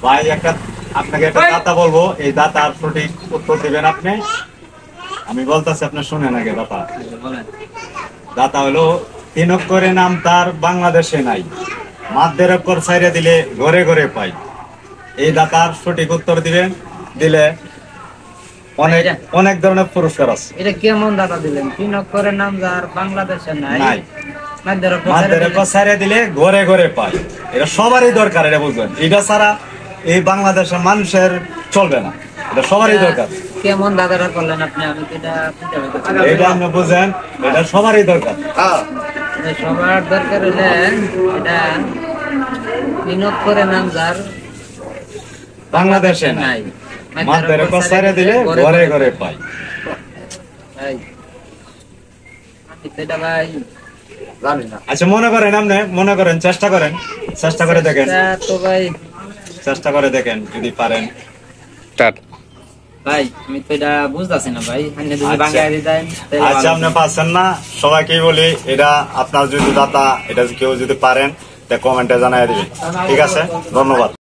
ভাই আপনাকে একটা দাতা বলবো, এই দাতার সঠিক উত্তর দিবেন আপনি। আমি বলতেছি, আপনি শুনেন আগে। দাতা হলো 3 অক্ষরের নাম তার বাংলাদেশে নাই, মাধ্যের অক্ষর ছাইড়ে দিলে ঘরে ঘরে পাই। এই দাতার সঠিক উত্তর দিবেন, দিলে অনেক অনেক ধরনের পুরস্কার আছে। এটা কেমন দাতা দিলেন? 3 অক্ষরের নাম যার বাংলাদেশে নাই, মাধ্যের অক্ষর ছাইড়ে দিলে ঘরে ঘরে পাই। এটা সবারই দরকার, এটা বুঝবেন। এটা ছাড়া এই বাংলাদেশের মানুষের চলবে না, এটা সবারই দরকার। কেমন দাদারা করলেন আপনি? আমি এটা আপনি বুঝেন, এটা সবারই দরকার। সবার দরকার হলে এটা 3 অক্ষরের নাম যার বাংলাদেশে নাই, মাধ্যের অক্ষর ছাইড়ে দিলে ঘরে ঘরে পাই। আচ্ছা, মনে করেন, আপনি মনে করেন, চেষ্টা করে দেখেন, তো ভাই চেষ্টা করে দেখেন যদি পারেন। ভাই আমি তো এটা বুঝতেছি না ভাই, আচ্ছা, আপনি পাচ্ছেন না, সবাইকেই বলি, এটা আপনার যদি দাতা, এটা কেউ যদি পারেন তা কমেন্টে জানাই দিবেন। ঠিক আছে, ধন্যবাদ।